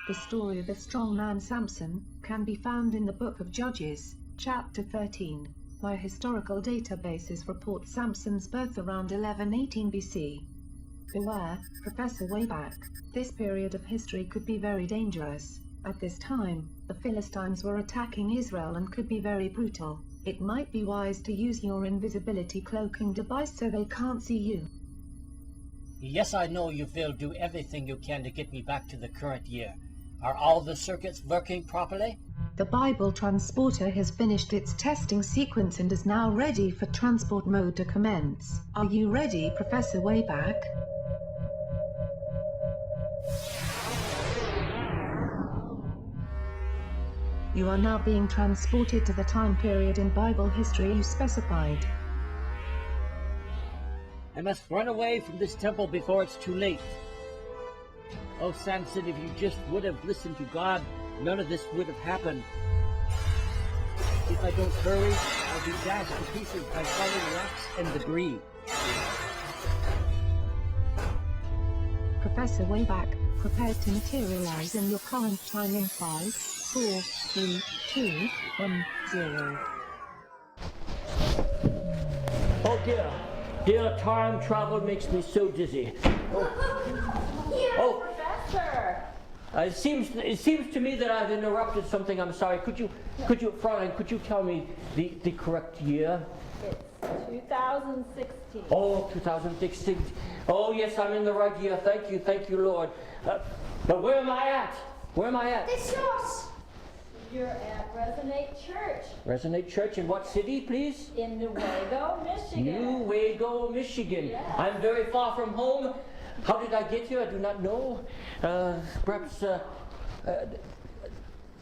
The story of the strong man Samson can be found in the book of Judges, chapter 13. My historical databases report Samson's birth around 1118 BC. Beware, Professor Wayback, this period of history could be very dangerous. At this time, the Philistines were attacking Israel and could be very brutal. It might be wise to use your invisibility cloaking device so they can't see you. Yes, I know you will do everything you can to get me back to the current year. Are all the circuits working properly? The Bible transporter has finished its testing sequence and is now ready for transport mode to commence. Are you ready, Professor Wayback? You are now being transported to the time period in Bible history you specified. I must run away from this temple before it's too late. Oh, Samson, if you just would have listened to God, none of this would have happened. If I don't hurry, I'll be dashed to pieces by falling rocks and debris. Professor Wayback, prepare to materialize in your current time in 5, 4, 3, 2, 1, 0. Oh dear. Dear, time travel makes me so dizzy. Oh. Professor! It seems to me that I've interrupted something. I'm sorry. Fräulein, could you tell me the correct year? It's 2016. Oh, 2016. Oh, yes, I'm in the right year. Thank you, Lord. But where am I at? This yours. You're at Resonate Church. Resonate Church in what city, please? In Newaygo, Michigan. Newaygo, Michigan. Yes. I'm very far from home. How did I get here? I do not know. Perhaps,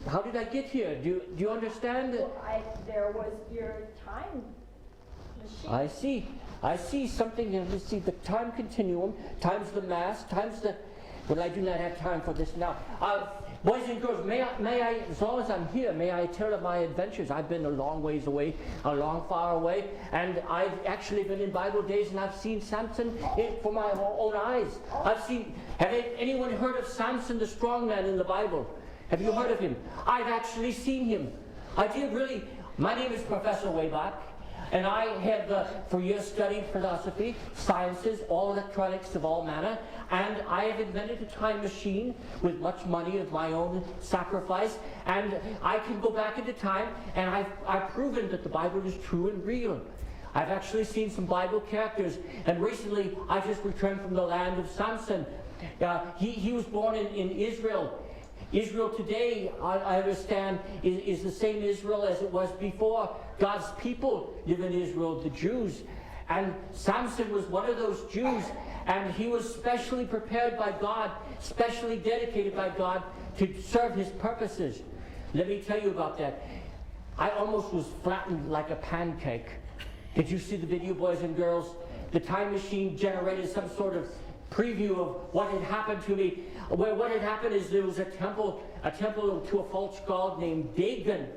how did I get here? Do you understand? Well, there was your time machine. I see something. Let's see, the time continuum, times the mass, times the... Well, I do not have time for this now. Boys and girls, may I, as long as I'm here, may I tell of my adventures? I've been a long ways away, far away, and I've actually been in Bible days, and I've seen Samson for my own eyes. Have anyone heard of Samson, the strong man in the Bible? Have you heard of him? I've actually seen him. I did really. My name is Professor Wayback, and I have for years studied philosophy, sciences, all electronics of all manner, and I have invented a time machine with much money of my own sacrifice, and I can go back into time, and I've proven that the Bible is true and real. I've actually seen some Bible characters, and recently I just returned from the land of Samson. He was born in Israel. Israel today, I understand, is the same Israel as it was before. God's people live in Israel, the Jews. And Samson was one of those Jews, and he was specially prepared by God, specially dedicated by God to serve his purposes. Let me tell you about that. I almost was flattened like a pancake. Did you see the video, boys and girls? The time machine generated some sort of preview of what had happened to me. Where what had happened is there was a temple to a false god named Dagon.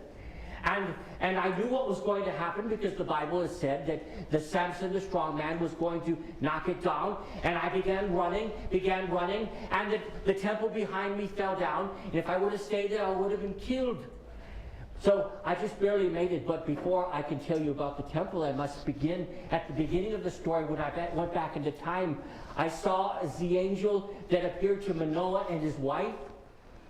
And I knew what was going to happen because the Bible has said that the Samson, the strong man, was going to knock it down. And I began running, and the temple behind me fell down. And if I would have stayed there, I would have been killed. So I just barely made it. But before I can tell you about the temple, I must begin at the beginning of the story when I went back into time. I saw the angel that appeared to Manoah and his wife.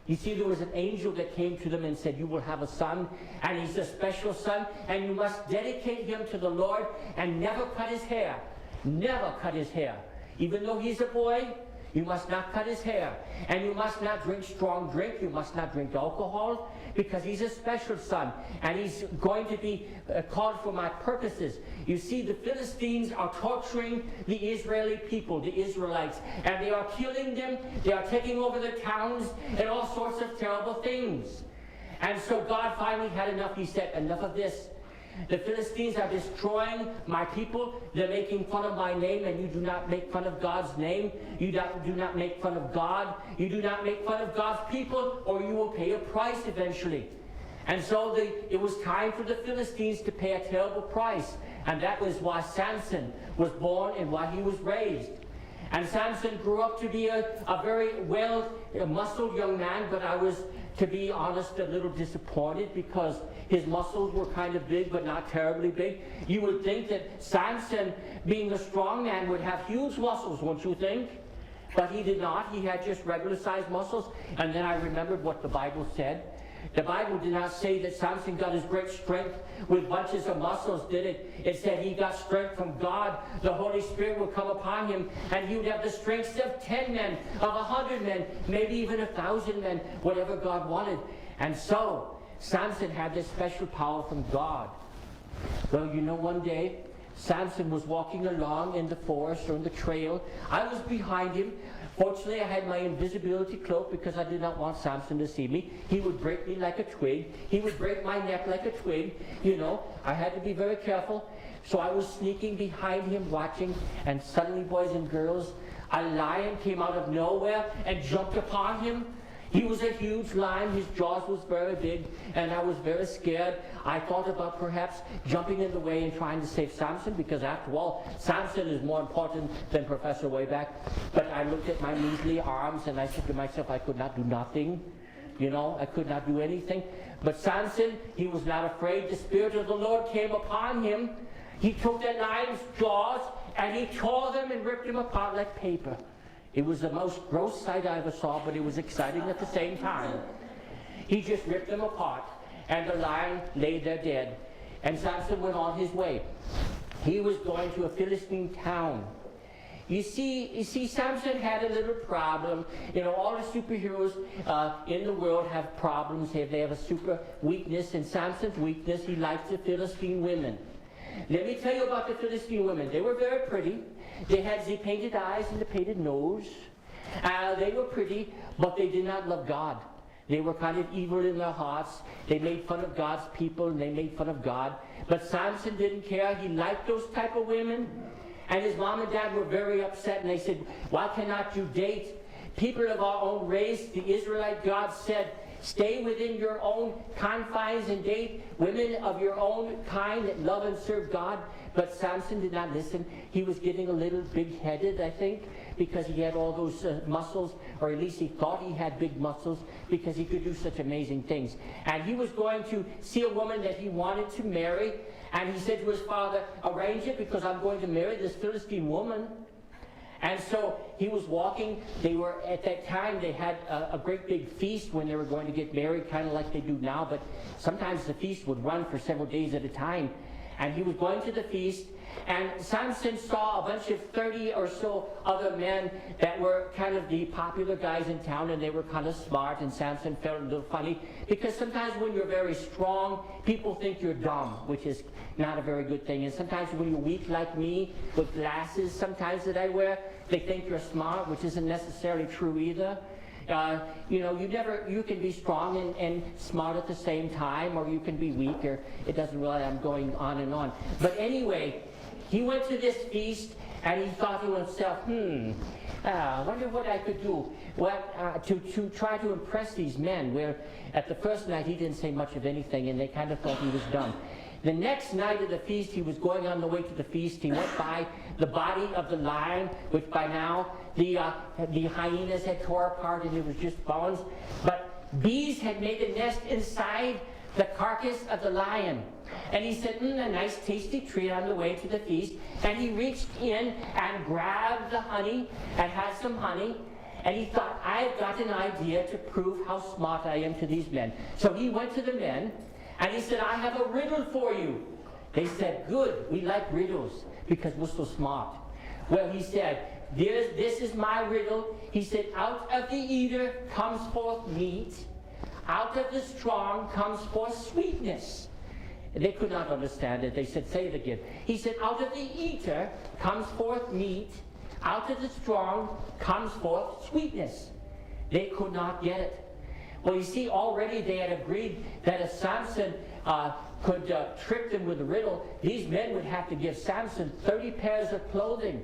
You see, there was an angel that came to them and said, you will have a son, and he's a special son, and you must dedicate him to the Lord and never cut his hair. Never cut his hair. Even though he's a boy, you must not cut his hair. And you must not drink strong drink. You must not drink alcohol, because he's a special son, and he's going to be called for my purposes. You see, the Philistines are torturing the Israeli people, the Israelites, and they are killing them. They are taking over their towns and all sorts of terrible things. And so God finally had enough. He said, enough of this. The Philistines are destroying my people. They're making fun of my name, and you do not make fun of God's name. You do not make fun of God. You do not make fun of God's people, or you will pay a price eventually. And so it was time for the Philistines to pay a terrible price. And that was why Samson was born and why he was raised. And Samson grew up to be a very well-muscled young man, but I was, to be honest, a little disappointed because his muscles were kind of big, but not terribly big. You would think that Samson, being a strong man, would have huge muscles, wouldn't you think? But he did not. He had just regular-sized muscles. And then I remembered what the Bible said. The Bible did not say that Samson got his great strength with bunches of muscles, did it? It said he got strength from God. The Holy Spirit would come upon him, and he would have the strength of 10 men, of 100 men, maybe even 1,000 men, whatever God wanted. And so, Samson had this special power from God. Well, you know, one day, Samson was walking along in the forest or in the trail. I was behind him. Fortunately, I had my invisibility cloak because I did not want Samson to see me. He would break me like a twig. He would break my neck like a twig. You know, I had to be very careful. So I was sneaking behind him, watching, and suddenly, boys and girls, a lion came out of nowhere and jumped upon him. He was a huge lion. His jaws was very big, and I was very scared. I thought about perhaps jumping in the way and trying to save Samson, because after all, Samson is more important than Professor Wayback. But I looked at my measly arms, and I said to myself, I could not do nothing. You know, I could not do anything. But Samson, he was not afraid. The Spirit of the Lord came upon him. He took that lion's jaws, and he tore them and ripped them apart like paper. It was the most gross sight I ever saw, but it was exciting at the same time. He just ripped them apart, and the lion lay there dead. And Samson went on his way. He was going to a Philistine town. You see, Samson had a little problem. You know, all the superheroes in the world have problems. They have a super weakness, and Samson's weakness, he liked the Philistine women. Let me tell you about the Philistine women. They were very pretty. They had the painted eyes and the painted nose. They were pretty, but they did not love God. They were kind of evil in their hearts. They made fun of God's people, and they made fun of God. But Samson didn't care. He liked those type of women. And his mom and dad were very upset, and they said, why cannot you date people of our own race? The Israelite God said, stay within your own confines and date women of your own kind that love and serve God. But Samson did not listen. He was getting a little big-headed, I think, because he had all those muscles, or at least he thought he had big muscles, because he could do such amazing things. And he was going to see a woman that he wanted to marry, and he said to his father, arrange it, because I'm going to marry this Philistine woman. And so he was walking. They were, at that time, they had a great big feast when they were going to get married, kind of like they do now, but sometimes the feast would run for several days at a time. And he was going to the feast, and Samson saw a bunch of 30 or so other men that were kind of the popular guys in town, and they were kind of smart, and Samson felt a little funny, because sometimes when you're very strong, people think you're dumb, which is not a very good thing. And sometimes when you're weak like me, with glasses sometimes that I wear, they think you're smart, which isn't necessarily true either. You know, you can be strong and smart at the same time, or you can be weak, or it doesn't really, I'm going on and on. But anyway, he went to this feast, and he thought to himself, I wonder what I could do to try to impress these men, where at the first night he didn't say much of anything, and they kind of thought he was dumb. The next night of the feast, he was going on the way to the feast. He went by the body of the lion, which by now the hyenas had tore apart, and it was just bones. But bees had made a nest inside the carcass of the lion. And he said, a nice tasty treat on the way to the feast. And he reached in and grabbed the honey and had some honey. And he thought, I've got an idea to prove how smart I am to these men. So he went to the men, and he said, I have a riddle for you. They said, good, we like riddles because we're so smart. Well, he said, this is my riddle. He said, out of the eater comes forth meat. Out of the strong comes forth sweetness. They could not understand it. They said, say it again. He said, out of the eater comes forth meat. Out of the strong comes forth sweetness. They could not get it. Well, you see, already they had agreed that if Samson could trick them with a riddle, these men would have to give Samson 30 pairs of clothing.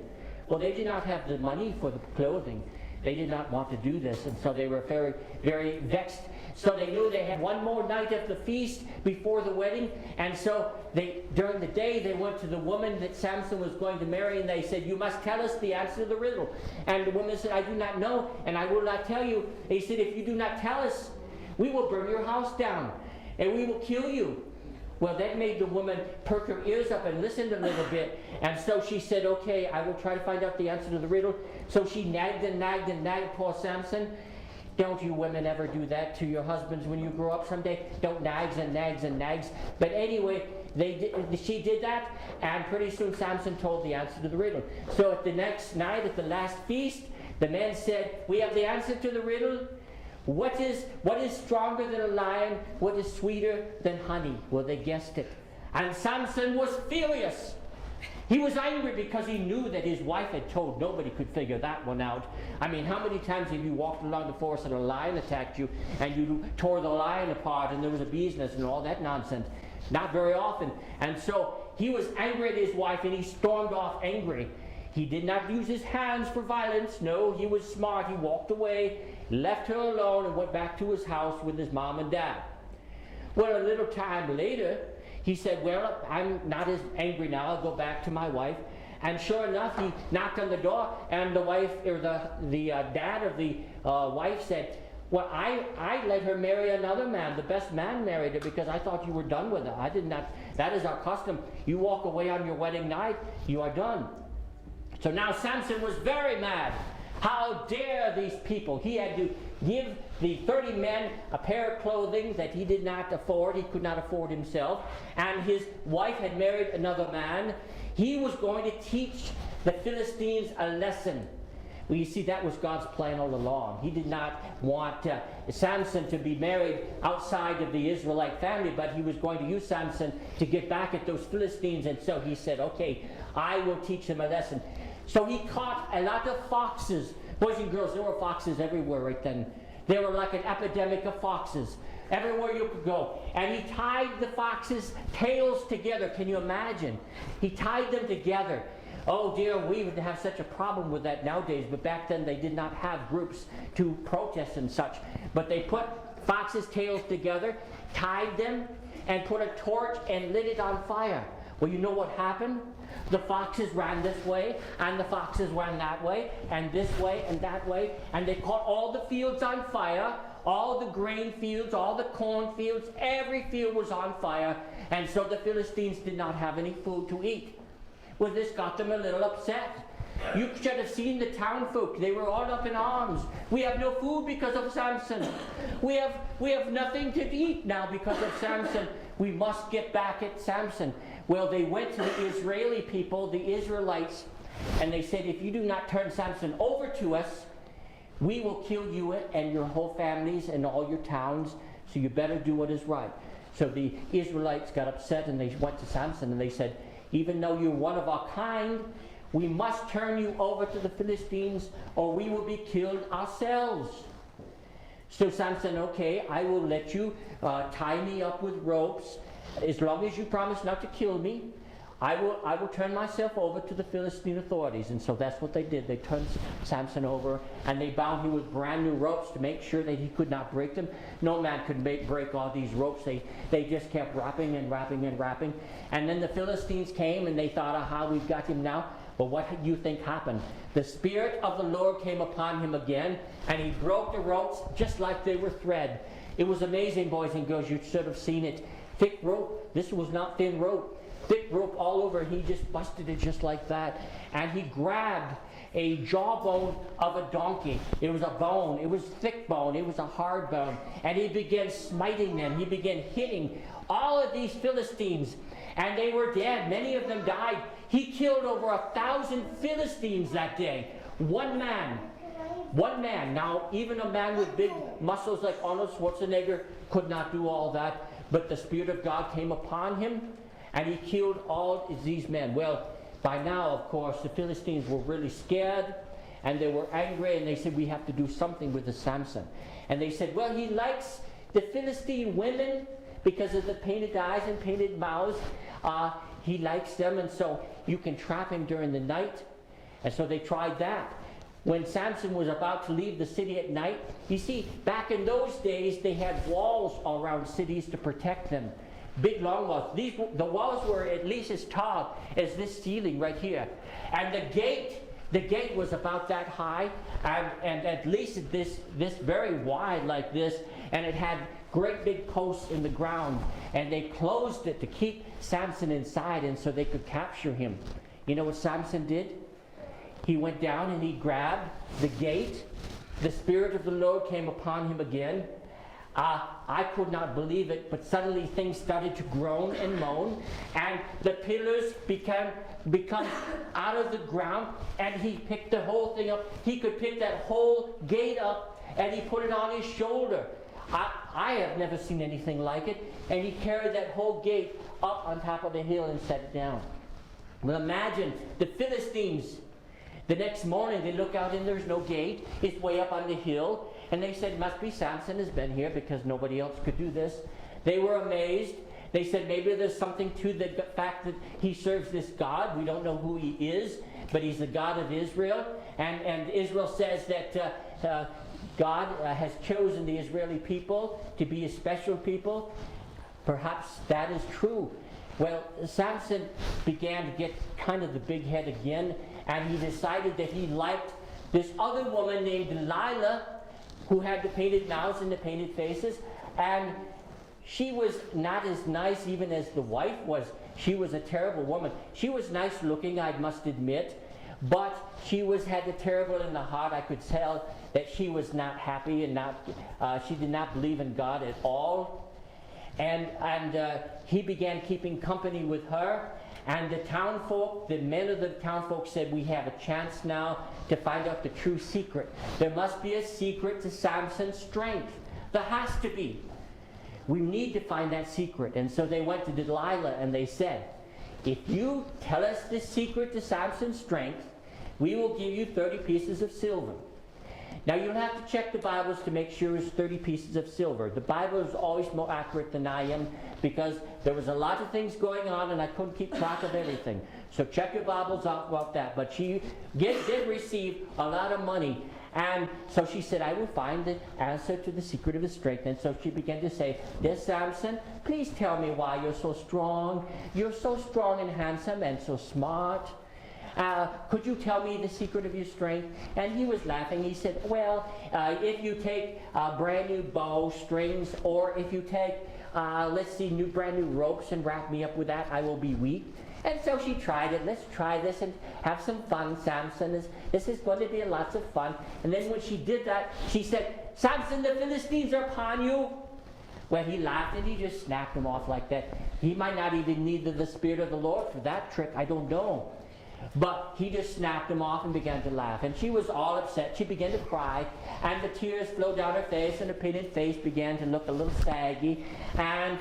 Well, they did not have the money for the clothing. They did not want to do this, and so they were very, very vexed. So they knew they had one more night of the feast before the wedding, and so during the day they went to the woman that Samson was going to marry, and they said, "You must tell us the answer to the riddle." And the woman said, "I do not know, and I will not tell you." They said, "If you do not tell us, we will burn your house down, and we will kill you." Well, that made the woman perk her ears up and listened a little bit. And so she said, "Okay, I will try to find out the answer to the riddle." So she nagged and nagged and nagged poor Samson. Don't you women ever do that to your husbands when you grow up someday? Don't nags and nags and nags. But anyway, she did that, and pretty soon Samson told the answer to the riddle. So at the next night, at the last feast, the men said, "We have the answer to the riddle. What is stronger than a lion? What is sweeter than honey?" Well, they guessed it. And Samson was furious. He was angry because he knew that his wife had told. Nobody could figure that one out. I mean, how many times have you walked along the forest and a lion attacked you and you tore the lion apart and there was a bee's nest and all that nonsense? Not very often. And so he was angry at his wife, and he stormed off angry. He did not use his hands for violence. No, he was smart. He walked away, left her alone, and went back to his house with his mom and dad. Well, a little time later, he said, "Well, I'm not as angry now. I'll go back to my wife." And sure enough, he knocked on the door, and the wife, or the dad of the wife said, "Well, I let her marry another man. The best man married her because I thought you were done with her. I did not. That is our custom. You walk away on your wedding night, you are done." So now Samson was very mad. How dare these people? He had to give the 30 men a pair of clothing that he did not afford. He could not afford himself. And his wife had married another man. He was going to teach the Philistines a lesson. Well, you see, that was God's plan all along. He did not want Samson to be married outside of the Israelite family, but he was going to use Samson to get back at those Philistines. And so he said, "Okay, I will teach them a lesson." So he caught a lot of foxes. Boys and girls, there were foxes everywhere right then. They were like an epidemic of foxes everywhere you could go. And he tied the foxes' tails together. Can you imagine? He tied them together. Oh dear, we would have such a problem with that nowadays, but back then they did not have groups to protest and such. But they put foxes' tails together, tied them, and put a torch and lit it on fire. Well, you know what happened? The foxes ran this way, and the foxes ran that way, and this way, and that way, and they caught all the fields on fire, all the grain fields, all the corn fields, every field was on fire, and so the Philistines did not have any food to eat. Well, this got them a little upset. You should have seen the town folk. They were all up in arms. "We have no food because of Samson. We have nothing to eat now because of Samson. We must get back at Samson." Well, they went to the Israeli people, the Israelites, and they said, "If you do not turn Samson over to us, we will kill you and your whole families and all your towns, so you better do what is right." So the Israelites got upset, and they went to Samson and they said, "Even though you're one of our kind, we must turn you over to the Philistines or we will be killed ourselves." So Samson, "Okay, I will let you tie me up with ropes. As long as you promise not to kill me, I will turn myself over to the Philistine authorities." And so that's what they did. They turned Samson over, and they bound him with brand new ropes to make sure that he could not break them. No man could break all these ropes. They just kept wrapping and wrapping and wrapping. And then the Philistines came, and they thought, "Aha, we've got him now." But what do you think happened? The Spirit of the Lord came upon him again, and he broke the ropes just like they were thread. It was amazing, boys and girls. You should have seen it. Thick rope. This was not thin rope. Thick rope all over. He just busted it just like that. And he grabbed a jawbone of a donkey. It was a bone. It was thick bone. It was a hard bone. And he began smiting them. He began hitting all of these Philistines. And they were dead. Many of them died. He killed over 1,000 Philistines that day. One man. One man. Now, even a man with big muscles like Arnold Schwarzenegger could not do all that. But the Spirit of God came upon him, and he killed all these men. Well, by now, of course, the Philistines were really scared, and they were angry, and they said, "We have to do something with the Samson." And they said, "Well, he likes the Philistine women because of the painted eyes and painted mouths. He likes them, and so you can trap him during the night." And so they tried that. when Samson was about to leave the city at night. You see, back in those days, they had walls all around cities to protect them. Big, long walls. The walls were at least as tall as this ceiling right here. And the gate was about that high, and at least this very wide like this, and it had great big posts in the ground, and they closed it to keep Samson inside, and so they could capture him. You know what Samson did? He went down and he grabbed the gate. The Spirit of the Lord came upon him again. I could not believe it, but suddenly things started to groan and moan, and the pillars become out of the ground, and he picked the whole thing up. He could pick that whole gate up, and he put it on his shoulder. I have never seen anything like it, and he carried that whole gate up on top of the hill and set it down. Well, imagine the Philistines. The next morning they look out and there's no gate. It's way up on the hill. And they said, must be Samson has been here because nobody else could do this. They were amazed. They said, maybe there's something to the fact that he serves this God. We don't know who he is, but he's the God of Israel. And Israel says that God has chosen the Israeli people to be a special people. Perhaps that is true. Well, Samson began to get kind of the big head again, and he decided that he liked this other woman named Delilah, who had the painted mouths and the painted faces, and she was not as nice even as the wife was. She was a terrible woman. She was nice looking, I must admit, but she had the terrible in the heart. I could tell that she was not happy and she did not believe in God at all. And he began keeping company with her. And the townfolk, the men of the townfolk said, we have a chance now to find out the true secret. There must be a secret to Samson's strength. There has to be. We need to find that secret. And so they went to Delilah and they said, if you tell us the secret to Samson's strength, we will give you 30 pieces of silver. Now you'll have to check the Bibles to make sure it's 30 pieces of silver. The Bible is always more accurate than I am because there was a lot of things going on and I couldn't keep track of everything. So check your Bibles out about that. But she did receive a lot of money. And so she said, I will find the answer to the secret of his strength. And so she began to say, dear Samson, please tell me why you're so strong. You're so strong and handsome and so smart. Could you tell me the secret of your strength? And he was laughing. He said, well, if you take brand new bow strings, or if you take, brand new ropes and wrap me up with that, I will be weak. And so she tried it. Let's try this and have some fun, Samson. This is going to be lots of fun. And then when she did that, she said, Samson, the Philistines are upon you. Well, he laughed and he just snapped him off like that. He might not even need the Spirit of the Lord for that trick. I don't know. But he just snapped him off and began to laugh. And she was all upset. She began to cry. And the tears flowed down her face. And her painted face began to look a little saggy. And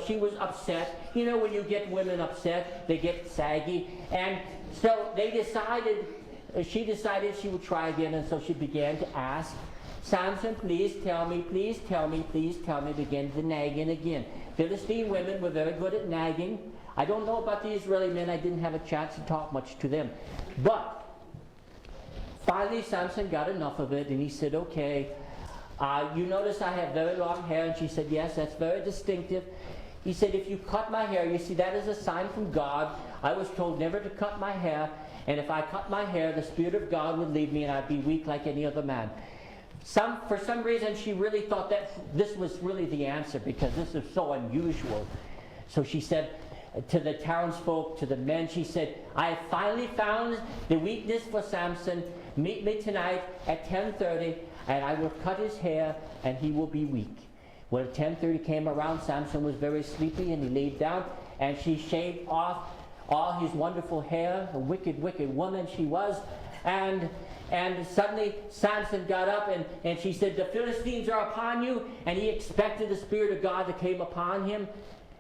she was upset. You know, when you get women upset, they get saggy. And so she decided she would try again. And so she began to ask, Samson, please tell me, please tell me, please tell me. Began to nagging again. Philistine women were very good at nagging. I don't know about the Israeli men. I didn't have a chance to talk much to them. But finally Samson got enough of it and he said, okay, you notice I have very long hair? And she said, yes, that's very distinctive. He said, if you cut my hair, you see, that is a sign from God. I was told never to cut my hair. And if I cut my hair, the Spirit of God would leave me and I'd be weak like any other man. For some reason, she really thought that this was really the answer because this is so unusual. So she said, to the townsfolk, to the men, she said, I have finally found the weakness for Samson. Meet me tonight at 10:30 and I will cut his hair and he will be weak. When 10:30 came around, Samson was very sleepy and he laid down and she shaved off all his wonderful hair. A wicked, wicked woman she was. And suddenly Samson got up and she said, the Philistines are upon you. And he expected the Spirit of God that came upon him.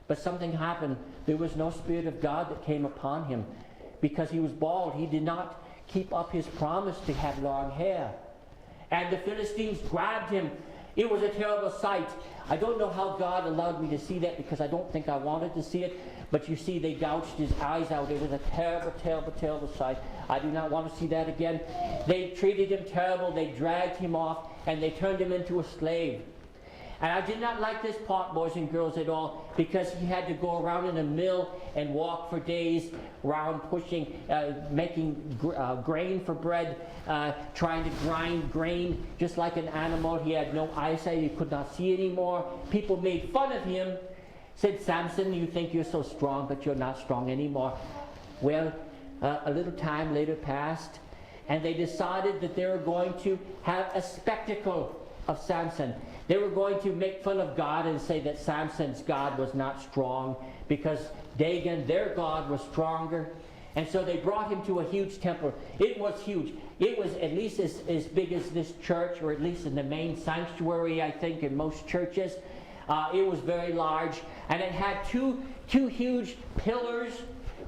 But something happened. There was no Spirit of God that came upon him because he was bald. He did not keep up his promise to have long hair. And the Philistines grabbed him It was a terrible sight. I don't know how God allowed me to see that because I don't think I wanted to see it. But you see, they gouged his eyes out. It was a terrible, terrible, terrible sight. I do not want to see that again. They treated him terrible. They dragged him off and they turned him into a slave. And I did not like this part, boys and girls, at all, because he had to go around in a mill and walk for days around pushing, making grain for bread, trying to grind grain just like an animal. He had no eyesight. He could not see anymore. People made fun of him, said, Samson, you think you're so strong, but you're not strong anymore. Well, a little time later passed, and they decided that they were going to have a spectacle of Samson. They were going to make fun of God and say that Samson's God was not strong because Dagon, their God, was stronger. And so they brought him to a huge temple. It was huge. It was at least as big as this church, or at least in the main sanctuary, I think, in most churches. It was very large. And it had two huge pillars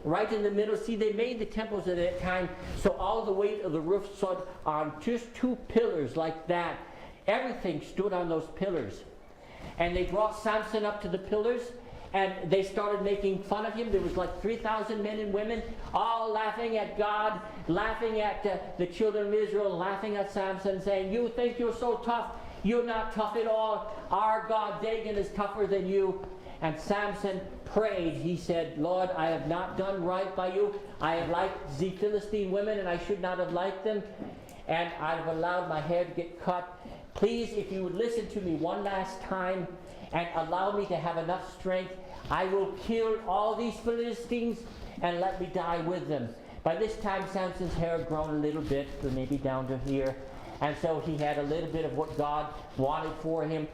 right in the middle. See, they made the temples at that time so all the weight of the roof stood on just two pillars like that. Everything stood on those pillars. And they brought Samson up to the pillars, and they started making fun of him. There was like 3,000 men and women, all laughing at God, laughing at the children of Israel, laughing at Samson, saying, you think you're so tough. You're not tough at all. Our God, Dagon, is tougher than you. And Samson prayed. He said, Lord, I have not done right by you. I have liked the Philistine women, and I should not have liked them. And I've allowed my hair to get cut. Please, if you would listen to me one last time and allow me to have enough strength, I will kill all these Philistines and let me die with them. By this time, Samson's hair had grown a little bit, maybe down to here. And so he had a little bit of what God wanted for him.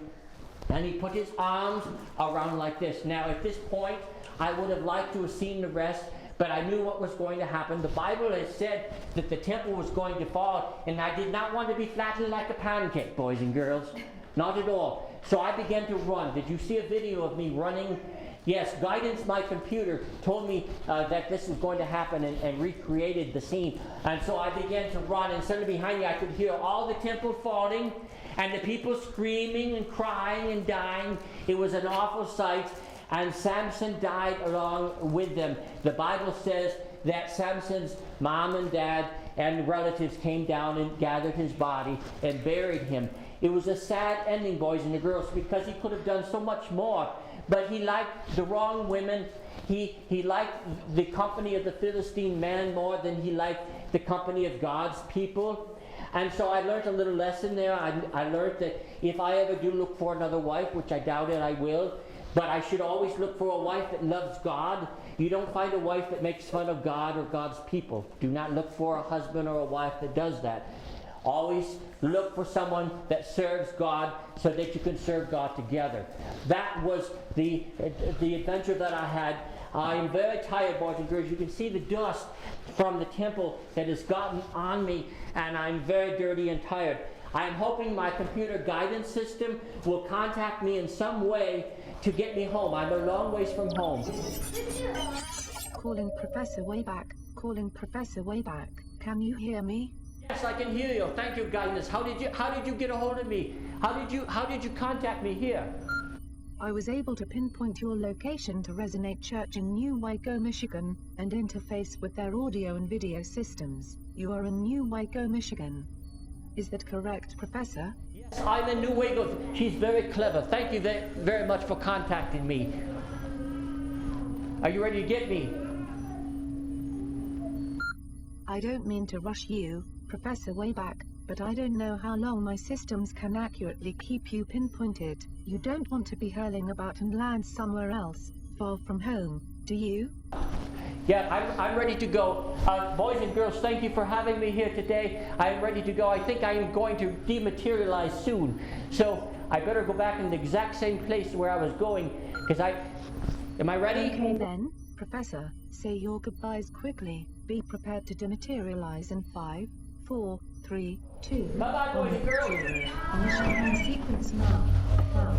And he put his arms around like this. Now, at this point, I would have liked to have seen the rest, but I knew what was going to happen. The Bible has said that the temple was going to fall, and I did not want to be flattened like a pancake, boys and girls. Not at all. So I began to run. Did you see a video of me running? Yes, Guidance, my computer, told me that this was going to happen and recreated the scene. And so I began to run, and suddenly behind me I could hear all the temple falling, and the people screaming and crying and dying. It was an awful sight. And Samson died along with them. The Bible says that Samson's mom and dad and relatives came down and gathered his body and buried him. It was a sad ending, boys and girls, because he could have done so much more. But he liked the wrong women. He liked the company of the Philistine man more than he liked the company of God's people. And so I learned a little lesson there. I learned that if I ever do look for another wife, which I doubt it I will, but I should always look for a wife that loves God. You don't find a wife that makes fun of God or God's people. Do not look for a husband or a wife that does that. Always look for someone that serves God so that you can serve God together. That was the adventure that I had. I am very tired, boys and girls. You can see the dust from the temple that has gotten on me, and I'm very dirty and tired. I am hoping my computer guidance system will contact me in some way to get me home. I'm a long ways from home. Calling Professor Wayback. Calling Professor Wayback. Can you hear me? Yes, I can hear you. Thank you, guidance. How did you get a hold of me? How did you contact me here? I was able to pinpoint your location to Resonate Church in Newaygo, Michigan, and interface with their audio and video systems. You are in Newaygo, Michigan. Is that correct, Professor? Yes, I'm in Newaygo. She's very clever. Thank you very much for contacting me. Are you ready to get me? I don't mean to rush you, Professor Wayback, but I don't know how long my systems can accurately keep you pinpointed. You don't want to be hurling about and land somewhere else, far from home, do you? Yeah, I'm ready to go. Boys and girls, thank you for having me here today. I'm ready to go. I think I am going to dematerialize soon. So I better go back in the exact same place where I was going, because am I ready? Okay then, Professor, say your goodbyes quickly. Be prepared to dematerialize in 5, 4, 3, 2. Bye-bye, boys and girls. Initiating sequence now.